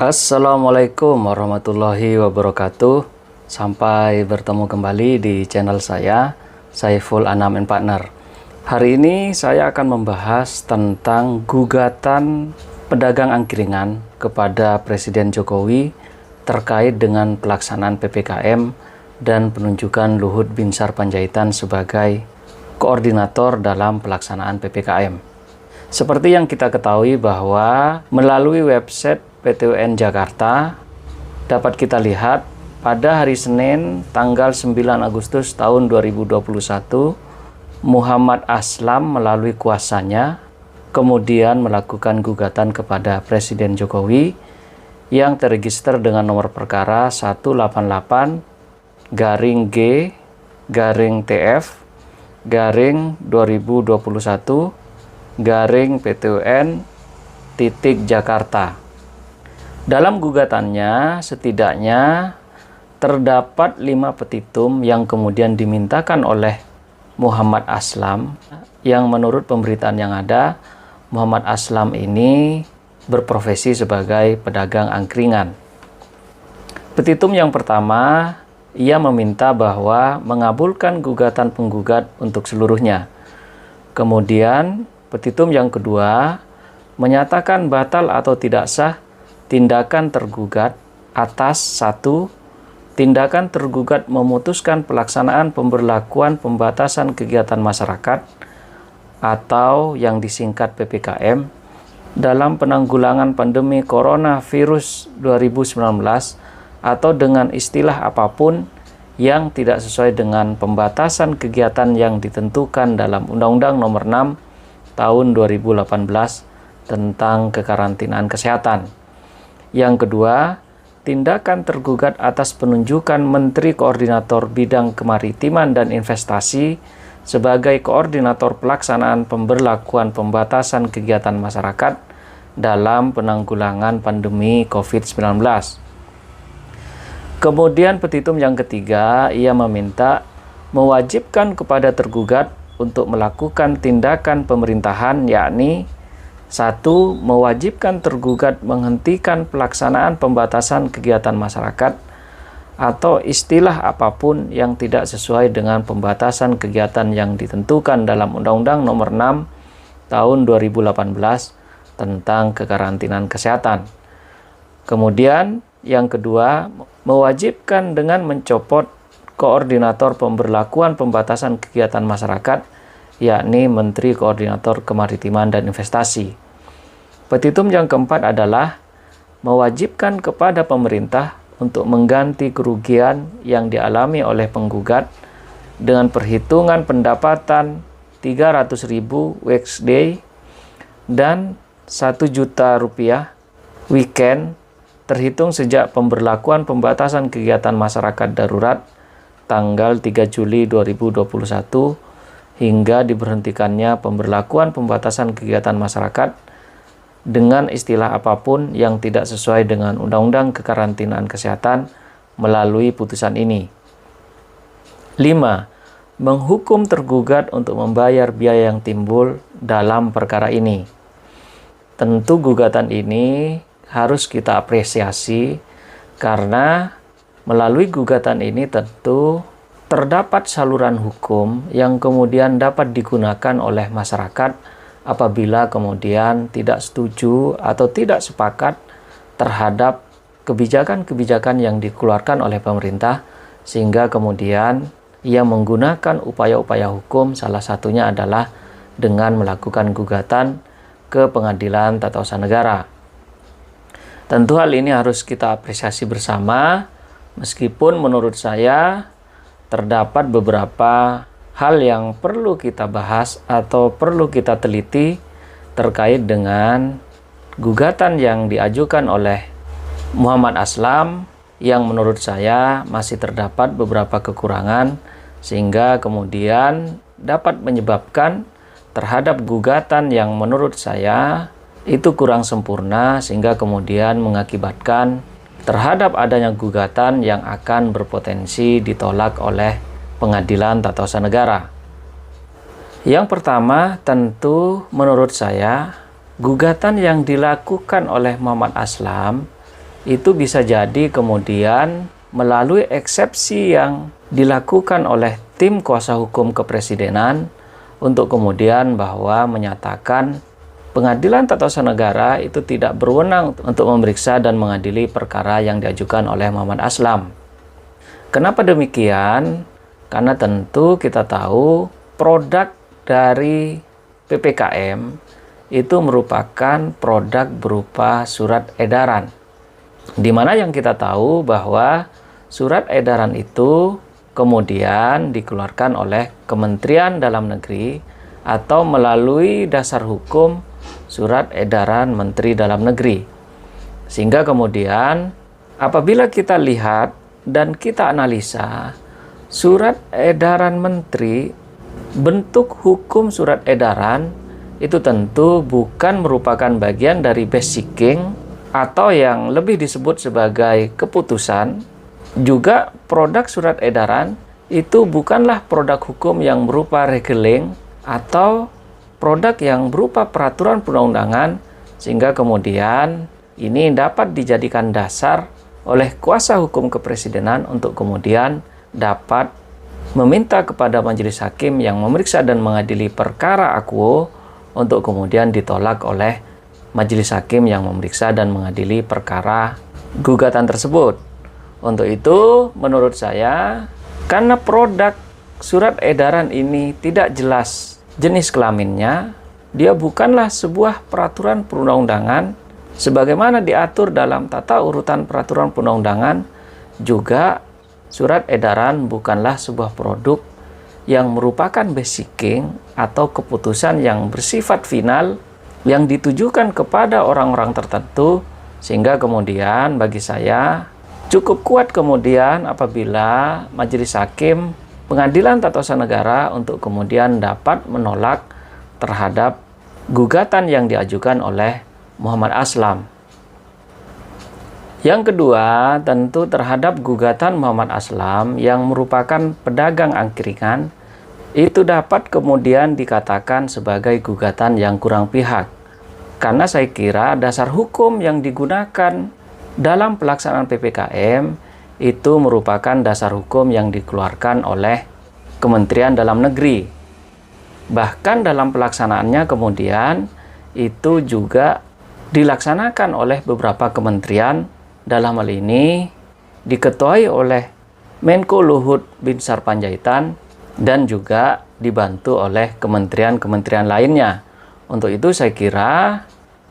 Assalamualaikum warahmatullahi wabarakatuh. Sampai bertemu kembali di channel saya, Saiful Anam and Partner. Hari ini saya akan membahas tentang gugatan pedagang angkringan kepada Presiden Jokowi terkait dengan pelaksanaan PPKM dan penunjukan Luhut Binsar Panjaitan sebagai koordinator dalam pelaksanaan PPKM. Seperti yang kita ketahui bahwa melalui website PTUN Jakarta dapat kita lihat pada hari Senin tanggal 9 Agustus tahun 2021 Muhammad Aslam melalui kuasanya kemudian melakukan gugatan kepada Presiden Jokowi yang terregister dengan nomor perkara 188-G-2021-PTUN-Jakarta. Dalam gugatannya setidaknya terdapat 5 petitum yang kemudian dimintakan oleh Muhammad Aslam, yang menurut pemberitaan yang ada, Muhammad Aslam ini berprofesi sebagai pedagang angkringan. Petitum yang pertama, ia meminta bahwa mengabulkan gugatan penggugat untuk seluruhnya. Kemudian, petitum yang kedua, menyatakan batal atau tidak sah tindakan tergugat atas 1. Tindakan tergugat memutuskan pelaksanaan pemberlakuan pembatasan kegiatan masyarakat atau yang disingkat PPKM dalam penanggulangan pandemi coronavirus 2019 atau dengan istilah apapun yang tidak sesuai dengan pembatasan kegiatan yang ditentukan dalam Undang-Undang Nomor 6 Tahun 2018 tentang kekarantinaan kesehatan. Yang kedua, tindakan tergugat atas penunjukan Menteri Koordinator Bidang Kemaritiman dan Investasi sebagai koordinator pelaksanaan pemberlakuan pembatasan kegiatan masyarakat dalam penanggulangan pandemi COVID-19. Kemudian petitum yang ketiga, ia meminta mewajibkan kepada tergugat untuk melakukan tindakan pemerintahan, yakni 1. Mewajibkan tergugat menghentikan pelaksanaan pembatasan kegiatan masyarakat atau istilah apapun yang tidak sesuai dengan pembatasan kegiatan yang ditentukan dalam Undang-Undang Nomor 6 Tahun 2018 tentang kekarantinaan kesehatan. Kemudian yang kedua, mewajibkan dengan mencopot koordinator pemberlakuan pembatasan kegiatan masyarakat, yakni Menteri Koordinator Kemaritiman dan Investasi. Petitum yang keempat adalah mewajibkan kepada pemerintah untuk mengganti kerugian yang dialami oleh penggugat dengan perhitungan pendapatan 300.000 weekday dan 1 juta rupiah weekend terhitung sejak pemberlakuan pembatasan kegiatan masyarakat darurat tanggal 3 Juli 2021 hingga diberhentikannya pemberlakuan pembatasan kegiatan masyarakat dengan istilah apapun yang tidak sesuai dengan Undang-Undang Kekarantinaan Kesehatan melalui putusan ini. 5. Menghukum tergugat untuk membayar biaya yang timbul dalam perkara ini. Tentu gugatan ini harus kita apresiasi karena melalui gugatan ini tentu terdapat saluran hukum yang kemudian dapat digunakan oleh masyarakat apabila kemudian tidak setuju atau tidak sepakat terhadap kebijakan-kebijakan yang dikeluarkan oleh pemerintah, sehingga kemudian ia menggunakan upaya-upaya hukum, salah satunya adalah dengan melakukan gugatan ke Pengadilan Tata Usaha Negara. Tentu hal ini harus kita apresiasi bersama, meskipun menurut saya terdapat beberapa hal yang perlu kita bahas atau perlu kita teliti terkait dengan gugatan yang diajukan oleh Muhammad Aslam yang menurut saya masih terdapat beberapa kekurangan sehingga kemudian dapat menyebabkan terhadap gugatan yang menurut saya itu kurang sempurna sehingga kemudian mengakibatkan terhadap adanya gugatan yang akan berpotensi ditolak oleh Pengadilan Tata Usaha Negara. Yang pertama, tentu menurut saya, gugatan yang dilakukan oleh Muhammad Aslam itu bisa jadi kemudian melalui eksepsi yang dilakukan oleh tim kuasa hukum kepresidenan untuk kemudian bahwa menyatakan Pengadilan Tata Usaha Negara itu tidak berwenang untuk memeriksa dan mengadili perkara yang diajukan oleh Muhammad Aslam. Kenapa demikian? Karena tentu kita tahu produk dari PPKM itu merupakan produk berupa surat edaran. Di mana yang kita tahu bahwa surat edaran itu kemudian dikeluarkan oleh Kementerian Dalam Negeri atau melalui dasar hukum Surat Edaran Menteri Dalam Negeri. Sehingga kemudian apabila kita lihat dan kita analisa surat edaran menteri, bentuk hukum surat edaran itu tentu bukan merupakan bagian dari basicking atau yang lebih disebut sebagai keputusan. Juga produk surat edaran itu bukanlah produk hukum yang berupa regeling atau produk yang berupa peraturan perundang-undangan, sehingga kemudian ini dapat dijadikan dasar oleh kuasa hukum kepresidenan untuk kemudian dapat meminta kepada majelis hakim yang memeriksa dan mengadili perkara akuo untuk kemudian ditolak oleh majelis hakim yang memeriksa dan mengadili perkara gugatan tersebut. Untuk itu, menurut saya, karena produk surat edaran ini tidak jelas jenis kelaminnya, dia bukanlah sebuah peraturan perundang-undangan sebagaimana diatur dalam tata urutan peraturan perundang-undangan. Juga surat edaran bukanlah sebuah produk yang merupakan basicking atau keputusan yang bersifat final yang ditujukan kepada orang-orang tertentu, sehingga kemudian bagi saya cukup kuat kemudian apabila majelis hakim Pengadilan Tata Usaha Negara untuk kemudian dapat menolak terhadap gugatan yang diajukan oleh Muhammad Aslam. Yang kedua, tentu terhadap gugatan Muhammad Aslam yang merupakan pedagang angkringan, itu dapat kemudian dikatakan sebagai gugatan yang kurang pihak. Karena saya kira dasar hukum yang digunakan dalam pelaksanaan PPKM itu merupakan dasar hukum yang dikeluarkan oleh Kementerian Dalam Negeri. Bahkan dalam pelaksanaannya kemudian itu juga dilaksanakan oleh beberapa kementerian, dalam hal ini diketuai oleh Menko Luhut Binsar Panjaitan dan juga dibantu oleh kementerian-kementerian lainnya. Untuk itu saya kira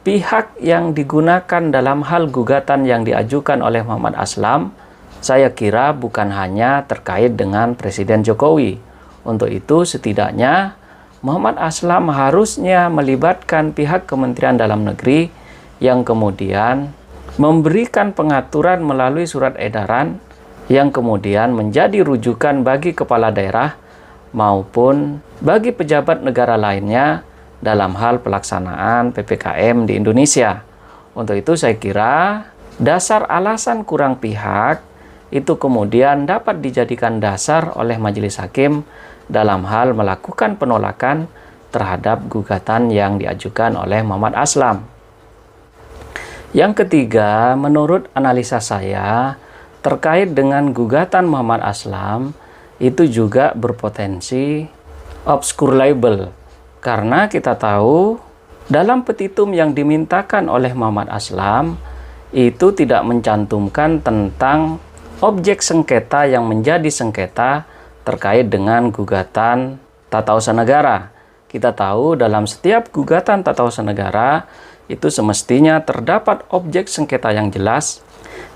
pihak yang digunakan dalam hal gugatan yang diajukan oleh Muhammad Aslam, saya kira bukan hanya terkait dengan Presiden Jokowi. Untuk itu setidaknya Muhammad Aslam harusnya melibatkan pihak Kementerian Dalam Negeri yang kemudian memberikan pengaturan melalui surat edaran yang kemudian menjadi rujukan bagi kepala daerah maupun bagi pejabat negara lainnya dalam hal pelaksanaan PPKM di Indonesia. Untuk itu saya kira dasar alasan kurang pihak itu kemudian dapat dijadikan dasar oleh majelis hakim dalam hal melakukan penolakan terhadap gugatan yang diajukan oleh Muhammad Aslam. Yang ketiga, menurut analisa saya, terkait dengan gugatan Muhammad Aslam, itu juga berpotensi obscure libel. Karena kita tahu, dalam petitum yang dimintakan oleh Muhammad Aslam, itu tidak mencantumkan tentang objek sengketa yang menjadi sengketa terkait dengan gugatan tata usaha negara. Kita tahu dalam setiap gugatan tata usaha negara itu semestinya terdapat objek sengketa yang jelas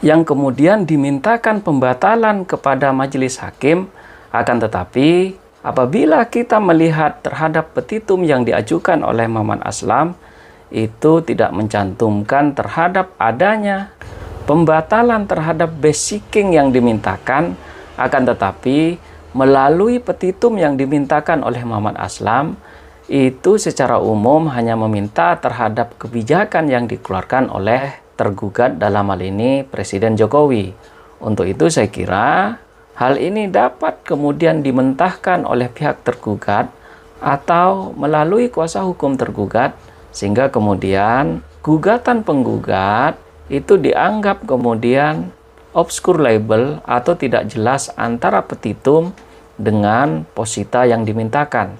yang kemudian dimintakan pembatalan kepada majelis hakim. Akan tetapi apabila kita melihat terhadap petitum yang diajukan oleh Muhammad Aslam, itu tidak mencantumkan terhadap adanya pembatalan terhadap basicking yang dimintakan, akan tetapi melalui petitum yang dimintakan oleh Muhammad Aslam, itu secara umum hanya meminta terhadap kebijakan yang dikeluarkan oleh tergugat, dalam hal ini Presiden Jokowi. Untuk itu saya kira hal ini dapat kemudian dimentahkan oleh pihak tergugat atau melalui kuasa hukum tergugat, sehingga kemudian gugatan penggugat itu dianggap kemudian obscure label atau tidak jelas antara petitum dengan posita yang dimintakan.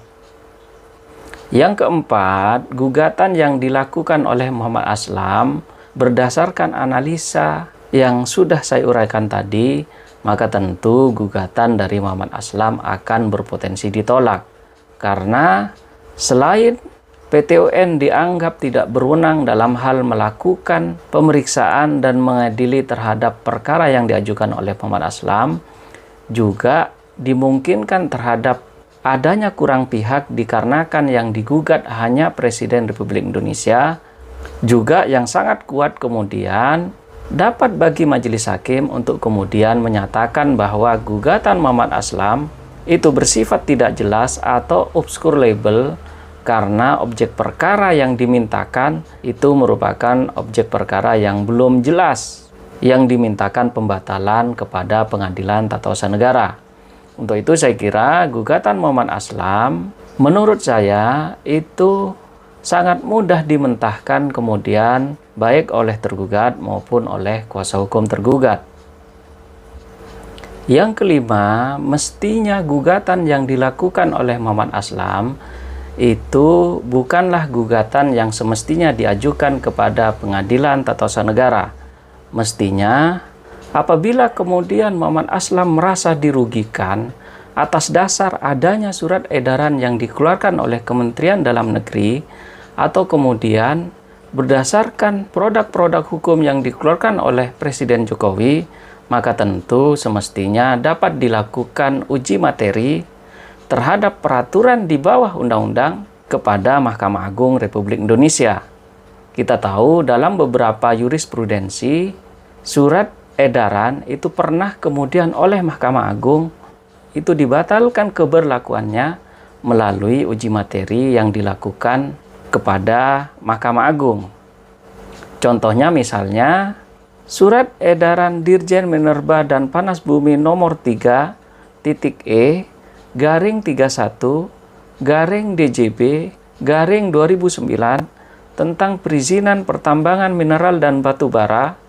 Yang keempat, gugatan yang dilakukan oleh Muhammad Aslam berdasarkan analisa yang sudah saya uraikan tadi, maka tentu gugatan dari Muhammad Aslam akan berpotensi ditolak. Karena selain PT UN dianggap tidak berwenang dalam hal melakukan pemeriksaan dan mengadili terhadap perkara yang diajukan oleh Muhammad Aslam, juga dimungkinkan terhadap adanya kurang pihak dikarenakan yang digugat hanya Presiden Republik Indonesia, juga yang sangat kuat kemudian dapat bagi majelis hakim untuk kemudian menyatakan bahwa gugatan Muhammad Aslam itu bersifat tidak jelas atau obscure label karena objek perkara yang dimintakan itu merupakan objek perkara yang belum jelas, yang dimintakan pembatalan kepada Pengadilan Tata Usaha Negara. Untuk itu saya kira gugatan Muhammad Aslam menurut saya itu sangat mudah dimentahkan kemudian baik oleh tergugat maupun oleh kuasa hukum tergugat. Yang kelima, mestinya gugatan yang dilakukan oleh Muhammad Aslam itu bukanlah gugatan yang semestinya diajukan kepada Pengadilan Tata Usaha Negara. Mestinya apabila kemudian Muhammad Aslam merasa dirugikan atas dasar adanya surat edaran yang dikeluarkan oleh Kementerian Dalam Negeri atau kemudian berdasarkan produk-produk hukum yang dikeluarkan oleh Presiden Jokowi, maka tentu semestinya dapat dilakukan uji materi terhadap peraturan di bawah undang-undang kepada Mahkamah Agung Republik Indonesia. Kita tahu dalam beberapa jurisprudensi, surat edaran itu pernah kemudian oleh Mahkamah Agung itu dibatalkan keberlakuannya melalui uji materi yang dilakukan kepada Mahkamah Agung. Contohnya misalnya, surat edaran Dirjen Minerba dan Panas Bumi nomor 3.E garing 31 garing DJB garing 2009 tentang perizinan pertambangan mineral dan batu bara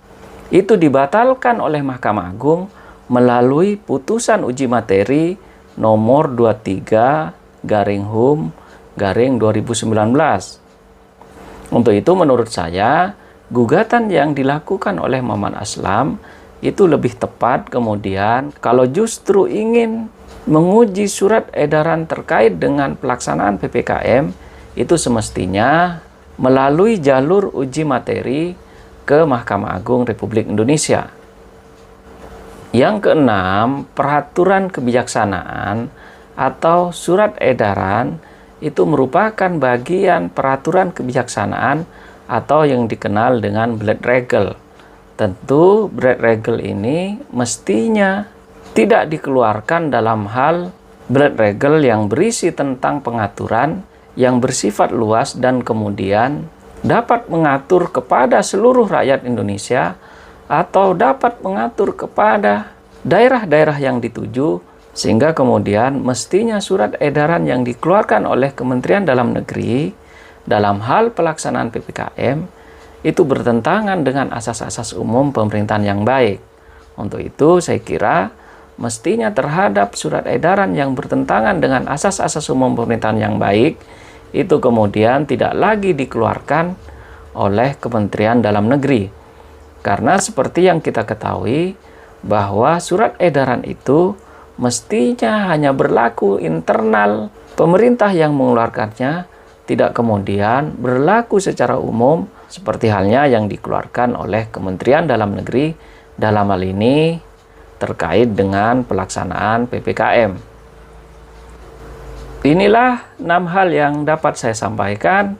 itu dibatalkan oleh Mahkamah Agung melalui putusan uji materi nomor 23 garing HUM garing 2019. Untuk itu menurut saya gugatan yang dilakukan oleh Muhammad Aslam itu lebih tepat kemudian kalau justru ingin menguji surat edaran terkait dengan pelaksanaan PPKM itu semestinya melalui jalur uji materi ke Mahkamah Agung Republik Indonesia. Yang keenam, peraturan kebijaksanaan atau surat edaran itu merupakan bagian peraturan kebijaksanaan atau yang dikenal dengan Bled Regel. Tentu Bled Regel ini mestinya tidak dikeluarkan dalam hal Bled Regel yang berisi tentang pengaturan yang bersifat luas dan kemudian dapat mengatur kepada seluruh rakyat Indonesia atau dapat mengatur kepada daerah-daerah yang dituju, sehingga kemudian mestinya surat edaran yang dikeluarkan oleh Kementerian Dalam Negeri dalam hal pelaksanaan PPKM itu bertentangan dengan asas-asas umum pemerintahan yang baik. Untuk itu saya kira mestinya terhadap surat edaran yang bertentangan dengan asas-asas umum pemerintahan yang baik itu kemudian tidak lagi dikeluarkan oleh Kementerian Dalam Negeri. Karena seperti yang kita ketahui bahwa surat edaran itu mestinya hanya berlaku internal pemerintah yang mengeluarkannya, tidak kemudian berlaku secara umum seperti halnya yang dikeluarkan oleh Kementerian Dalam Negeri dalam hal ini terkait dengan pelaksanaan PPKM. Inilah 6 hal yang dapat saya sampaikan.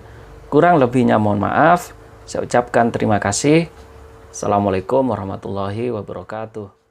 Kurang lebihnya mohon maaf. Saya ucapkan terima kasih. Assalamualaikum warahmatullahi wabarakatuh.